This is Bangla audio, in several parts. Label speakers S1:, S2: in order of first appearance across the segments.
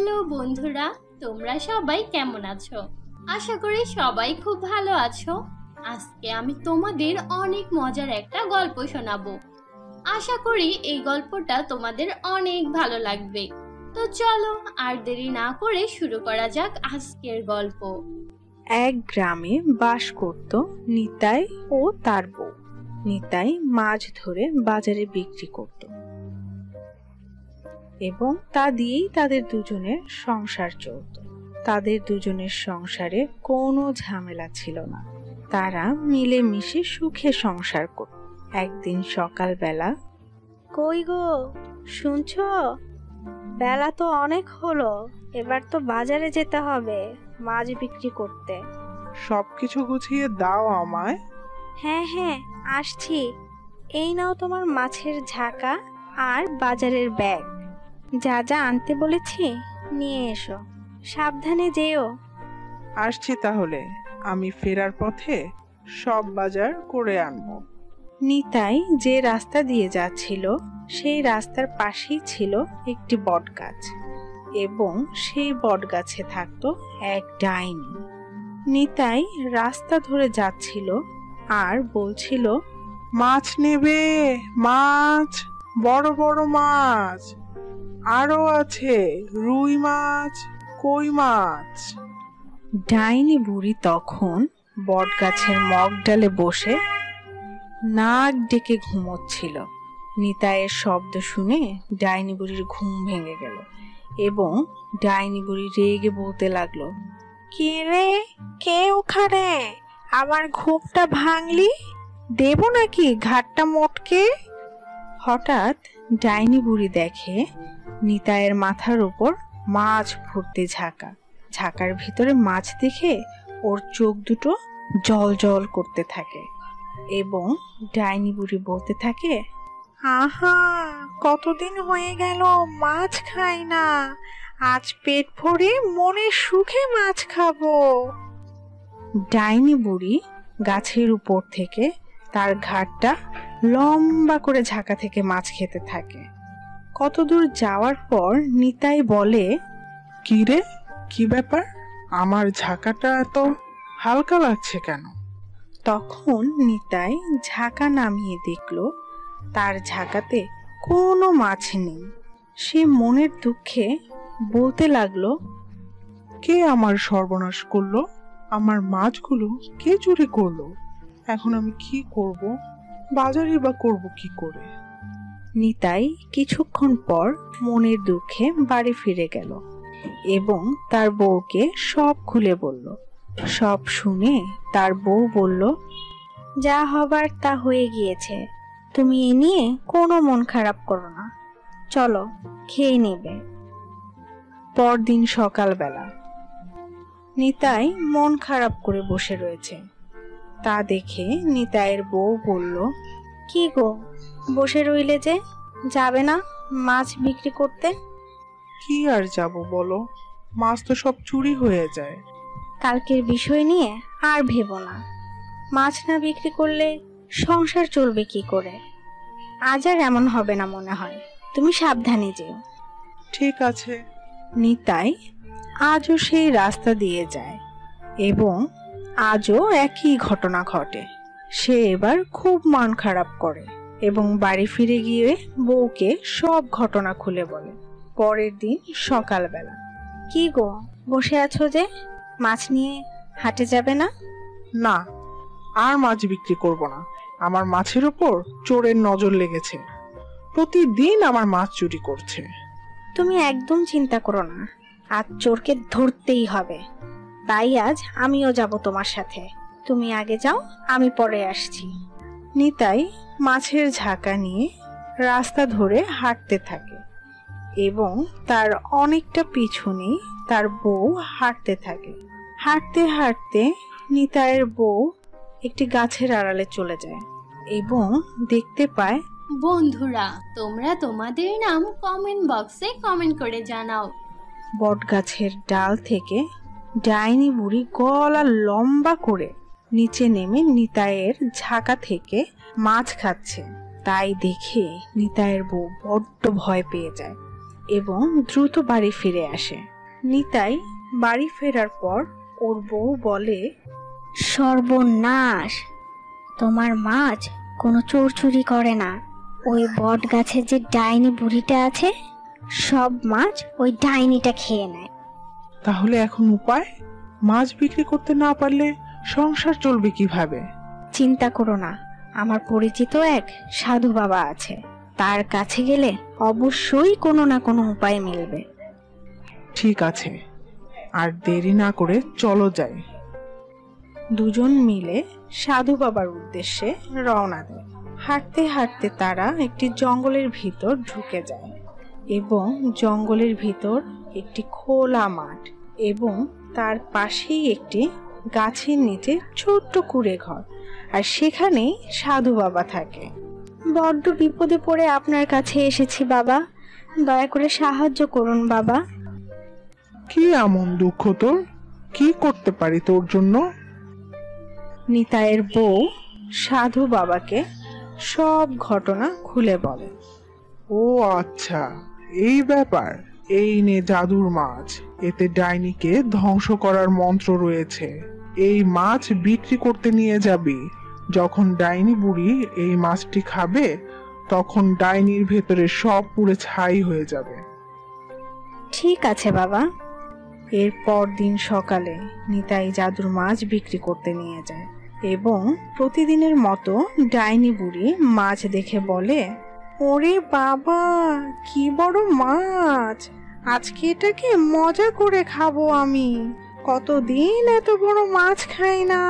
S1: হ্যালো বন্ধুরা, তোমরা সবাই কেমন আছো? আশা করি সবাই খুব ভালো আছো। আজকে আমি তোমাদের অনেক মজার একটা গল্প শোনাবো। আশা করি এই গল্পটা তোমাদের অনেক ভালো লাগবে। তো চলো আর দেরি না করে শুরু করা যাক আজকের গল্প।
S2: এক গ্রামে বাস করত নিতাই ও তার বউ। নিতাই মাছ ধরে বাজারে বিক্রি করত এবং তা দিয়েই তাদের দুজনের সংসার চলত। তাদের দুজনের সংসারে কোনো ঝামেলা ছিল না। তারা মিলেমিশে সুখে সংসার করত। একদিন সকালবেলা, কই গো, শুনছো? বেলা তো অনেক হলো, এবার তো বাজারে যেতে হবে মাছ বিক্রি করতে।
S3: সবকিছু গুছিয়ে দাও আমায়।
S2: হ্যাঁ হ্যাঁ, আসছি। এই নাও তোমার মাছের ঝাঁকা আর বাজারের ব্যাগ। যা যা আনতে বলেছি নিয়ে এসো, সাবধানে যেও।
S3: আসছি তাহলে, আমি ফেরার পথে সব বাজার করে আনবো।
S2: নিতাই যে রাস্তা দিয়ে যাচ্ছিল সেই রাস্তার পাশেই ছিল একটি বটগাছ এবং সেই বটগাছে থাকতো এক ডাইনি। নিতাই রাস্তা ধরে যাচ্ছিল আর বলছিল,
S3: মাছ নেবে? মাছ, বড় বড় মাছ, আরো আছে রুই মাছ, কই মাছ।
S2: ডাইনি বুড়ি তখন বটগাছের মগডালে বসে নাক ডেকে ঘুমোচ্ছিল। নিতাইয়ের শব্দ শুনে ডাইনি বুড়ির ঘুম ভেঙে গেল এবং ডাইনি বুড়ি রেগে বলতে লাগলো, কে রে, কে ওখানে? আমার ঘুমটা ভাঙলি? দেব নাকি ঘাটটা মোটকে? হঠাৎ ডাইনি বুড়ি দেখে নিতাইয়ের মাথার উপর মাছ ভর্তি ঝাঁকা। ঝাঁকার ভিতরে মাছ দেখে ওর চোখ দুটো জল জল করতে থাকে এবং ডাইনি বুড়ি বলতে থাকে, আহা, কতদিন হয়ে গেল মাছ খাই না, আজ পেট ভরে মনের সুখে মাছ খাবো। ডাইনি বুড়ি গাছের উপর থেকে তার ঘাটটা লম্বা করে ঝাঁকা থেকে মাছ খেতে থাকে। কতদূর যাওয়ার পর নিতাই বলে,
S3: কি রে, কি ব্যাপার? আমার ঝাঁকাটা এত হালকা লাগছে কেন?
S2: তখন নিতাই ঝাঁকা নামিয়ে দেখলো তার ঝাঁকাতে কোনো মাছ নেই। সে মনের দুঃখে বলতে লাগলো,
S3: কে আমার সর্বনাশ করলো? আমার মাছগুলো কে চুরি করলো? এখন আমি কি করব? বাজারে বা করব কি করে?
S2: নিতাই কিছুক্ষণ পর মনের দুঃখে বাড়ি ফিরে গেল এবং তার বউকে সব খুলে বলল। সব শুনে তার বউ বলল, যা হবার তা হয়ে গিয়েছে, তুমি এ নিয়ে কোনো মন খারাপ করো না, চলো খেয়ে নেবে। পরদিন সকালবেলা নিতাই মন খারাপ করে বসে রয়েছে। তা দেখে নিতাইয়ের বউ বলল, কি গো, বসে রইলে যে, যাবে না মাছ বিক্রি করতে?
S3: কি আর যাব বলো, মাছ তো সব চুরি হয়ে যায়।
S2: কালকের বিষয় নিয়ে আর ভেবো না, মাছ না বিক্রি করলে সংসার চলবে কি করে? আজ আর এমন হবে না মনে হয়, তুমি সাবধানে যেও।
S3: ঠিক আছে।
S2: নিতাই আজও সেই রাস্তা দিয়ে যায় এবং আজও একই ঘটনা ঘটে। সে এবার খুব মন খারাপ করে এবং বাড়ি ফিরে গিয়ে বউকে সব ঘটনা খুলে বলে। পরের দিন সকালবেলা, কি গো, বসে আছো যে, মাছ নিয়ে হাটে যাবে না?
S3: না, আর মাছ বিক্রি করব না। আমার মাছের উপর চোরের নজর লেগেছে, প্রতিদিন আমার মাছ চুরি করছে।
S2: তুমি একদম চিন্তা করো না, আজ চোরকে ধরতেই হবে। তাই আজ আমিও যাব তোমার সাথে, তুমি আগে যাও, আমি পরে আসছি। নিতাই মাছের ঝাঁকা নিয়ে রাস্তা ধরে হাঁটতে থাকে এবং তার অনেকটা পিছনে তার বউ হাঁটতে থাকে। হাঁটতে হাঁটতে নিতাইয়ের বউ একটি গাছের আড়ালে চলে যায় এবং দেখতে পায়,
S1: বন্ধুরা, তোমরা তোমাদের নাম কমেন্ট বক্সে কমেন্ট করে জানাও।
S2: বটগাছের ডাল থেকে ডাইনি বুড়ি গলা লম্বা করে নিচে নেমে নিতাইয়ের ঝাঁকা থেকে মাছ খাচ্ছে। তাই দেখে নিতাইয়ের বউ বড্ড ভয় পেয়ে যায় এবং দ্রুত বাড়ি ফিরে আসে। নিতাই বাড়ি ফেরার পর ওর বউ বলে,
S4: সর্বনাশ, তোমার মাছ কোনো চোর চুরি করে না। ওই বট গাছের যে ডাইনি বুড়িটা আছে, সব মাছ ওই ডাইনিটা খেয়ে নেয়।
S3: তাহলে এখন উপায়? মাছ বিক্রি করতে না পারলে সংসার চলবে কিভাবে?
S2: চিন্তা করো না, আমার পরিচিত এক সাধু বাবা আছে, তার কাছে গেলে অবশ্যই কোনো না কোনো উপায় মিলবে।
S3: ঠিক আছে, আর দেরি না করে চলো যাই।
S2: দুজন মিলে সাধু বাবার উদ্দেশ্যে রওনা দেয়। হাঁটতে হাঁটতে তারা একটি জঙ্গলের ভিতর ঢুকে যায় এবং জঙ্গলের ভিতর একটি খোলা মাঠ এবং তার পাশেই একটি গাছের নিচে ছোট্ট কুঁড়ে ঘর, আর সেখানেই সাধু বাবা থাকে। বড্ড বিপদে পড়ে আপনার কাছে এসেছি বাবা, দয়া করে সাহায্য করুন বাবা।
S3: কি এমন দুঃখ তোর? কি করতে পারি তোর জন্য?
S2: নিতাইয়ের বউ সাধু বাবাকে সব ঘটনা খুলে বলে।
S3: ও আচ্ছা, এই ব্যাপার। এই নে জাদুর মাছ, এতে ডাইনিকে ধ্বংস করার মন্ত্র রয়েছে। এই মাছ বিক্রি করতে নিয়ে যাবি। যখন ডাইনি বুড়ি এই মাছটি খাবে, তখন ডাইনির ভেতরে সব পুড়ে ছাই হয়ে যাবে।
S2: ঠিক আছে বাবা। এরপর দিন সকালে নিতাই জাদুর মাছ বিক্রি করতে নিয়ে যায় এবং প্রতিদিনের মতো ডাইনি বুড়ি মাছ দেখে বলে, ওরে বাবা, কি বড় মাছ! আজকে এটাকে মজা করে খাবো আমি। কতদিন এত বড় মাছ খাই না।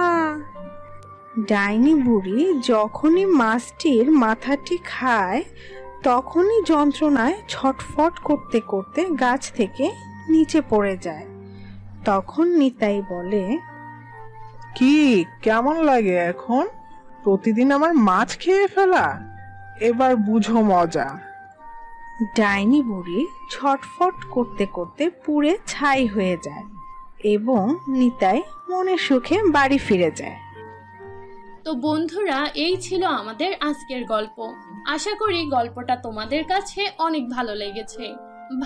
S2: ডাইনি বুড়ি যখনই মাছটির মাথাটি খায়, তখনই যন্ত্রণায় ছটফট করতে করতে গাছ থেকে নিচে পড়ে যায়। তখন নিতাই বলে,
S3: কি কেমন লাগে এখন? প্রতিদিন আমার মাছ খেয়ে ফেলা, এবার বুঝো মজা।
S2: ডাইনি বুড়ি ছটফট করতে করতে পুড়ে ছাই হয়ে যায় এবং নিতাই মনে সুখে বাড়ি ফিরে যায়।
S1: তো বন্ধুরা, এই ছিল আমাদের আজকের গল্প। আশা করি গল্পটা তোমাদের কাছে অনেক ভালো লেগেছে।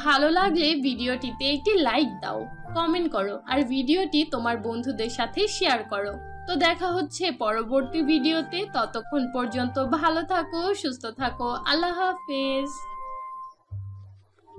S1: ভালো লাগলে ভিডিওটিতে একটি লাইক দাও, কমেন্ট করো আর ভিডিওটি তোমার বন্ধুদের সাথে শেয়ার করো। তো দেখা হচ্ছে পরবর্তী ভিডিওতে। ততক্ষণ পর্যন্ত ভালো থাকো, সুস্থ থাকো। আল্লাহ হাফেজ।